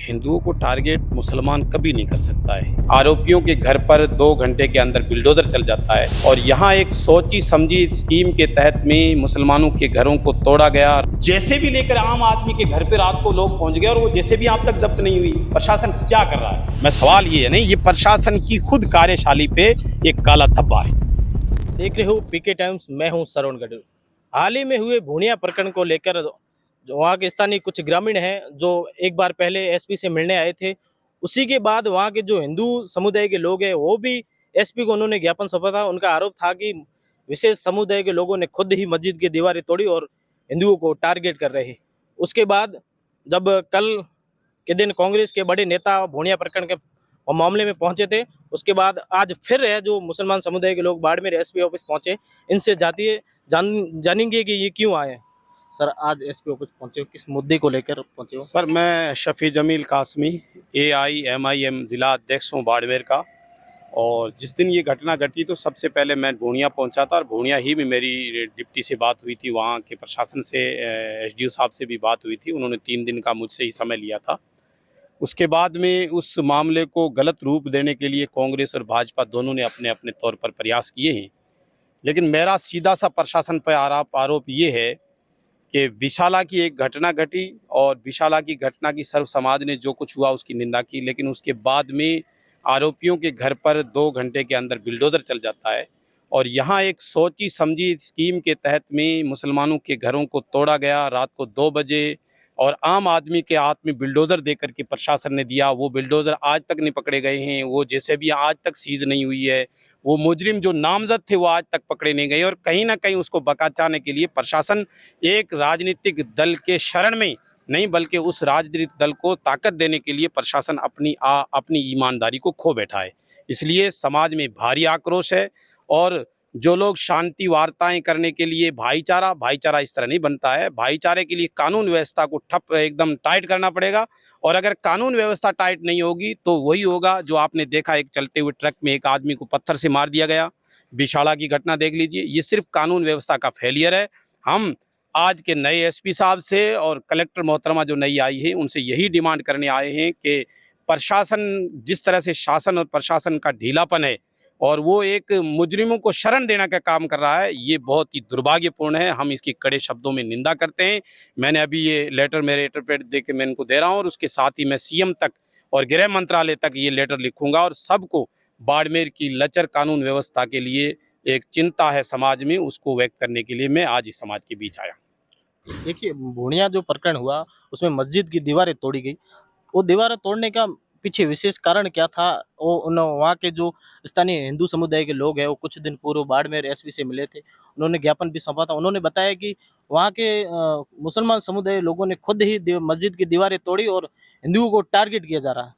हिंदुओं को टारगेट मुसलमान कभी नहीं कर सकता है। आरोपियों के घर पर 2 घंटे के अंदर बिल्डोजर चल जाता है और यहाँ एक सोची समझी स्कीम के तहत में मुसलमानों के घरों को तोड़ा गया। जैसे भी लेकर आम आदमी के घर पे रात को लोग पहुंच गए और वो जैसे भी आप तक जब्त नहीं हुई। प्रशासन क्या कर रहा है? मैं सवाल ये है नहीं, ये प्रशासन की खुद कार्यशाली पे एक काला धब्बा है। देख रहे हो पीके टाइम्स। मैं हूं श्रवण गढ़। हाल ही में हुए भूनिया प्रकरण को लेकर जो वहाँ के स्थानीय कुछ ग्रामीण हैं जो एक बार पहले एसपी से मिलने आए थे, उसी के बाद वहाँ के जो हिंदू समुदाय के लोग हैं वो भी एसपी को उन्होंने ज्ञापन सौंपा था। उनका आरोप था कि विशेष समुदाय के लोगों ने खुद ही मस्जिद की दीवारें तोड़ी और हिंदुओं को टारगेट कर रहे। उसके बाद जब कल के दिन कांग्रेस के बड़े नेता भूनिया प्रकरण के मामले में पहुंचे थे, उसके बाद आज फिर है जो मुसलमान समुदाय के लोग बाड़मेर एसपी ऑफिस पहुंचे। इनसे जानेंगे कि ये क्यों आए हैं। सर, आज एसपी ऑफिस पहुंचे हो, किस मुद्दे को लेकर पहुंचे हो? सर, मैं शफी जमील कासमी AIMIM जिला अध्यक्ष हूँ बाड़मेर का। और जिस दिन ये घटना घटी तो सबसे पहले मैं भूनिया पहुंचा था और भूनिया ही में मेरी डिप्टी से बात हुई थी, वहाँ के प्रशासन से SDO साहब से भी बात हुई थी। उन्होंने 3 दिन का मुझसे ही समय लिया था। उसके बाद में उस मामले को गलत रूप देने के लिए कांग्रेस और भाजपा दोनों ने अपने अपने तौर पर प्रयास किए हैं। लेकिन मेरा सीधा सा प्रशासन पर आरोप ये है कि विशाला की एक घटना घटी और विशाला की घटना की सर्व समाज ने जो कुछ हुआ उसकी निंदा की, लेकिन उसके बाद में आरोपियों के घर पर 2 घंटे के अंदर बिल्डोजर चल जाता है और यहाँ एक सोची समझी स्कीम के तहत में मुसलमानों के घरों को तोड़ा गया रात को 2 बजे। और आम आदमी के हाथ में बिल्डोजर दे करके प्रशासन ने दिया। वो बिल्डोजर आज तक नहीं पकड़े गए हैं, वो जैसे भी आज तक सीज नहीं हुई है। वो मुजरिम जो नामजद थे वो आज तक पकड़े नहीं गए और कहीं ना कहीं उसको बचाने के लिए प्रशासन एक राजनीतिक दल के शरण में नहीं बल्कि उस राजनीतिक दल को ताकत देने के लिए प्रशासन अपनी ईमानदारी को खो बैठा है। इसलिए समाज में भारी आक्रोश है और जो लोग शांति वार्ताएं करने के लिए भाईचारा इस तरह नहीं बनता है। भाईचारे के लिए कानून व्यवस्था को ठप एकदम टाइट करना पड़ेगा और अगर कानून व्यवस्था टाइट नहीं होगी तो वही होगा जो आपने देखा, एक चलते हुए ट्रक में एक आदमी को पत्थर से मार दिया गया। विशाला की घटना देख लीजिए, ये सिर्फ कानून व्यवस्था का फेलियर है। हम आज के नए एसपी साहब से और कलेक्टर मोहतरमा जो नई आई है उनसे यही डिमांड करने आए हैं कि प्रशासन जिस तरह से शासन और प्रशासन का ढीलापन है और वो एक मुजरिमों को शरण देने का काम कर रहा है, ये बहुत ही दुर्भाग्यपूर्ण है। हम इसकी कड़े शब्दों में निंदा करते हैं। मैंने अभी ये लेटर मेरे इंटरप्रेट दे के मैं इनको दे रहा हूँ और उसके साथ ही मैं CM तक और गृह मंत्रालय तक ये लेटर लिखूंगा और सबको बाड़मेर की लचर कानून व्यवस्था के लिए एक चिंता है समाज में, उसको व्यक्त करने के लिए मैं आज इस समाज के बीच आया। देखिए, भूनिया जो प्रकरण हुआ उसमें मस्जिद की दीवारें तोड़ी गई। वो दीवारें तोड़ने का पीछे विशेष कारण क्या था? वो वहाँ के जो स्थानीय हिंदू समुदाय के लोग हैं वो कुछ दिन पूर्व बाड़मेर एसपी से मिले थे। उन्होंने ज्ञापन भी सौंपा था। उन्होंने बताया कि वहाँ के मुसलमान समुदाय लोगों ने खुद ही मस्जिद की दीवारें तोड़ी और हिंदुओं को टारगेट किया जा रहा है।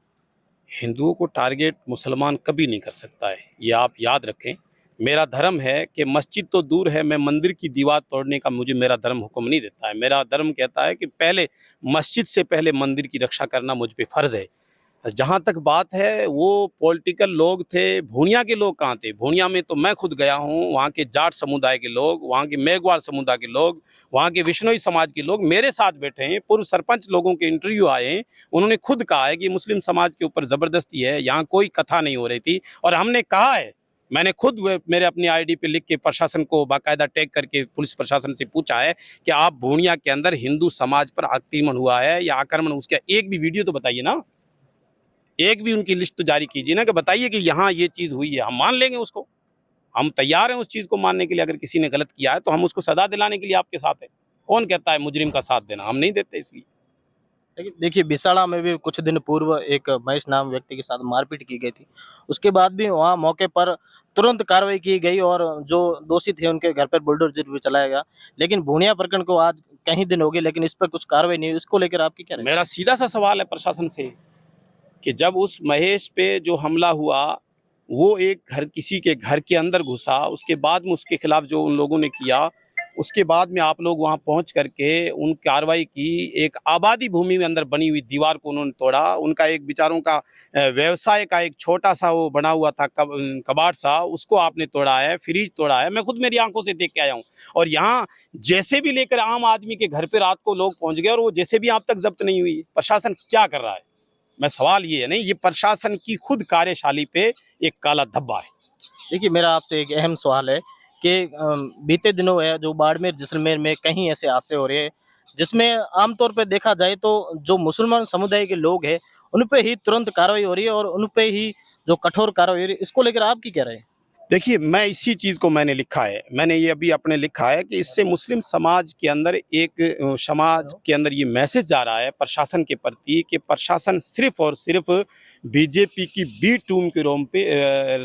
हिंदुओं को टारगेट मुसलमान कभी नहीं कर सकता है, ये आप याद रखें। मेरा धर्म है कि मस्जिद तो दूर है, मैं मंदिर की दीवार तोड़ने का मुझे मेरा धर्म हुक्म नहीं देता है। मेरा धर्म कहता है कि पहले मस्जिद से पहले मंदिर की रक्षा करना मुझ पे फ़र्ज़ है। जहाँ तक बात है वो पॉलिटिकल लोग थे, भूनिया के लोग कहाँ थे? भूनिया में तो मैं खुद गया हूँ, वहाँ के जाट समुदाय के लोग, वहाँ के मेघवाल समुदाय के लोग, वहाँ के विश्नोई समाज के लोग मेरे साथ बैठे हैं। पूर्व सरपंच लोगों के इंटरव्यू आए हैं, उन्होंने खुद कहा है कि मुस्लिम समाज के ऊपर ज़बरदस्ती है, यहाँ कोई कथा नहीं हो रही थी। और हमने कहा है, मैंने खुद मेरे अपनी ID पे लिख के प्रशासन को बाकायदा टैग करके पुलिस प्रशासन से पूछा है कि आप भूनिया के अंदर हिंदू समाज पर आक्रमण हुआ है या आक्रमण, उसका एक भी वीडियो तो बताइए ना, एक भी उनकी लिस्ट तो जारी कीजिए ना कि बताइए कि यहाँ ये चीज़ हुई है। हम मान लेंगे उसको, हम तैयार हैं उस चीज़ को मानने के लिए। अगर किसी ने गलत किया है तो हम उसको सजा दिलाने के लिए आपके साथ हैं। कौन कहता है मुजरिम का साथ देना? हम नहीं देते इसलिए। लेकिन देखिए, बिसाड़ा में भी कुछ दिन पूर्व एक महेश नाम व्यक्ति के साथ मारपीट की गई थी। उसके बाद भी वहाँ मौके पर तुरंत कार्रवाई की गई और जो दोषी थे उनके घर पर बुलडोजर भी चलाया गया। लेकिन भूनिया प्रकरण को आज कई दिन हो गए लेकिन इस पर कुछ कार्रवाई नहीं हुई। इसको लेकर आपकी क्या राय है? मेरा सीधा सा सवाल है प्रशासन से कि जब उस महेश पे जो हमला हुआ वो एक घर, किसी के घर के अंदर घुसा, उसके बाद में उसके खिलाफ जो उन लोगों ने किया, उसके बाद में आप लोग वहां पहुंच करके उन कार्रवाई की। एक आबादी भूमि में अंदर बनी हुई दीवार को उन्होंने तोड़ा। उनका एक बेचारों का व्यवसाय का एक छोटा सा वो बना हुआ था कबाड़ सा, उसको आपने तोड़ा है, फ्रिज तोड़ा है। मैं खुद मेरी आंखों से देख के आया हूँ। और यहाँ जैसे भी लेकर आम आदमी के घर पे रात को लोग पहुंच गए और वो जैसे भी आप तक जब्त नहीं हुई। प्रशासन क्या कर रहा है? मैं सवाल ये है नहीं, ये प्रशासन की खुद कार्यशाली पे एक काला धब्बा है। देखिए, मेरा आपसे एक अहम सवाल है कि बीते दिनों है जो बाड़मेर जैसलमेर में कहीं ऐसे हादसे हो रहे हैं जिसमें आमतौर पे देखा जाए तो जो मुसलमान समुदाय के लोग हैं उन पे ही तुरंत कार्रवाई हो रही है और उन पे ही जो कठोर कार्रवाई हो रही है, इसको लेकर आपकी क्या राय है? देखिए, मैं इसी चीज़ को मैंने लिखा है, मैंने ये अभी अपने लिखा है कि इससे मुस्लिम समाज के अंदर समाज के अंदर ये मैसेज जा रहा है प्रशासन के प्रति कि प्रशासन सिर्फ़ और सिर्फ़ बीजेपी की बी टीम के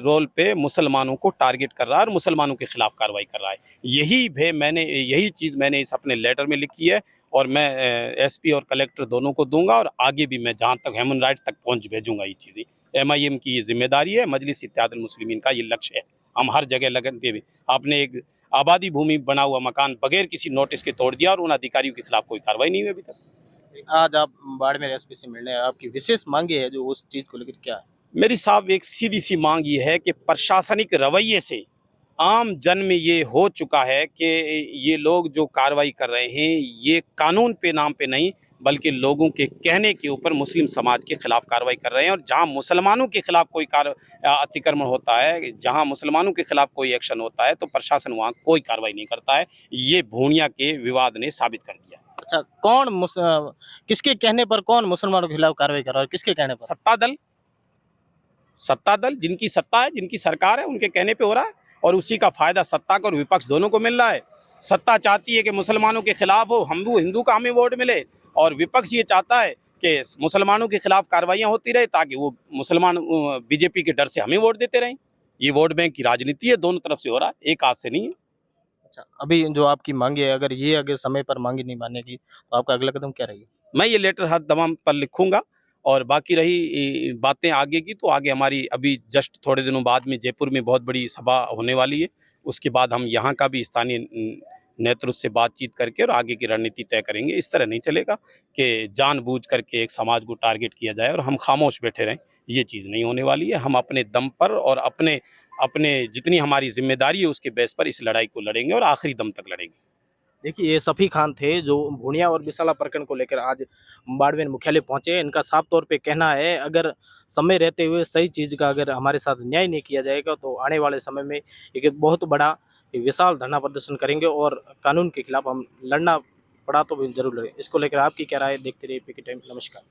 रोल पे मुसलमानों को टारगेट कर रहा है और मुसलमानों के खिलाफ कार्रवाई कर रहा है। यही चीज़ मैंने इस अपने लेटर में लिखी है और मैं एसपी और कलेक्टर दोनों को दूँगा और आगे भी मैं जहाँ तक ह्यूमन राइट्स तक पहुँच भेजूँगा ये चीज़ें। एमआईएम की ये जिम्मेदारी है, मजलिस इत्तेहादुल मुस्लिमीन का ये लक्ष्य है। हम हर जगह लगन दे, आपने एक आबादी भूमि बना हुआ मकान बगैर किसी नोटिस के तोड़ दिया और उन अधिकारियों के खिलाफ कोई कार्रवाई नहीं हुई अभी तक। आज आप बाड़मेर एसपी से मिलने आए, आपकी विशेष मांगे है जो उस चीज को लेकर क्या है? मेरी साहब एक सीधी सी मांग ये है कि प्रशासनिक रवैये से आम जन में ये हो चुका है कि ये लोग जो कार्रवाई कर रहे हैं ये कानून पे नाम पे नहीं बल्कि लोगों के कहने के ऊपर मुस्लिम समाज के खिलाफ कार्रवाई कर रहे हैं। और जहां मुसलमानों के खिलाफ कोई अतिक्रमण होता है, जहां मुसलमानों के खिलाफ कोई एक्शन होता है तो प्रशासन वहां कोई कार्रवाई नहीं करता है। ये भूनिया के विवाद ने साबित कर दिया। अच्छा, किसके कहने पर कौन मुसलमानों के खिलाफ कार्रवाई कर रहा है और किसके कहने पर? सत्ता दल जिनकी सत्ता है, जिनकी सरकार है, उनके कहने पे हो रहा है और उसी का फायदा सत्ता को और विपक्ष दोनों को मिल रहा है। सत्ता चाहती है कि मुसलमानों के खिलाफ हो, हम हिंदू का हमें वोट मिले, और विपक्ष ये चाहता है कि मुसलमानों के खिलाफ कार्रवाइयां होती रहे ताकि वो मुसलमान बीजेपी के डर से हमें वोट देते रहें। ये वोट बैंक की राजनीति है, दोनों तरफ से हो रहा है, एक हाथ से नहीं है। अच्छा, अभी जो आपकी मांगे है, अगर समय पर मांगे नहीं मानेगी तो आपका अगला कदम क्या रहेगा? मैं ये लेटर हर दमाम पर लिखूंगा और बाकी रही बातें आगे की तो आगे हमारी अभी जस्ट थोड़े दिनों बाद में जयपुर में बहुत बड़ी सभा होने वाली है। उसके बाद हम यहाँ का भी स्थानीय नेतृत्व से बातचीत करके और आगे की रणनीति तय करेंगे। इस तरह नहीं चलेगा कि जानबूझ करके एक समाज को टारगेट किया जाए और हम खामोश बैठे रहें। ये चीज़ नहीं होने वाली है। हम अपने दम पर और अपने अपने जितनी हमारी जिम्मेदारी है उसके बेस पर इस लड़ाई को लड़ेंगे और आखिरी दम तक लड़ेंगे। देखिए, ये सफ़ी खान थे जो भुनिया और बिसाला प्रकरण को लेकर आज बाड़मेर मुख्यालय पहुंचे। इनका साफ तौर पे कहना है अगर समय रहते हुए सही चीज़ का अगर हमारे साथ न्याय नहीं किया जाएगा तो आने वाले समय में एक बहुत बड़ा एक विशाल धरना प्रदर्शन करेंगे और कानून के खिलाफ हम लड़ना पड़ा तो भी जरूर लड़ें। इसको लेकर आपकी क्या राय है? देखते रहिए पीके टाइम्स। नमस्कार।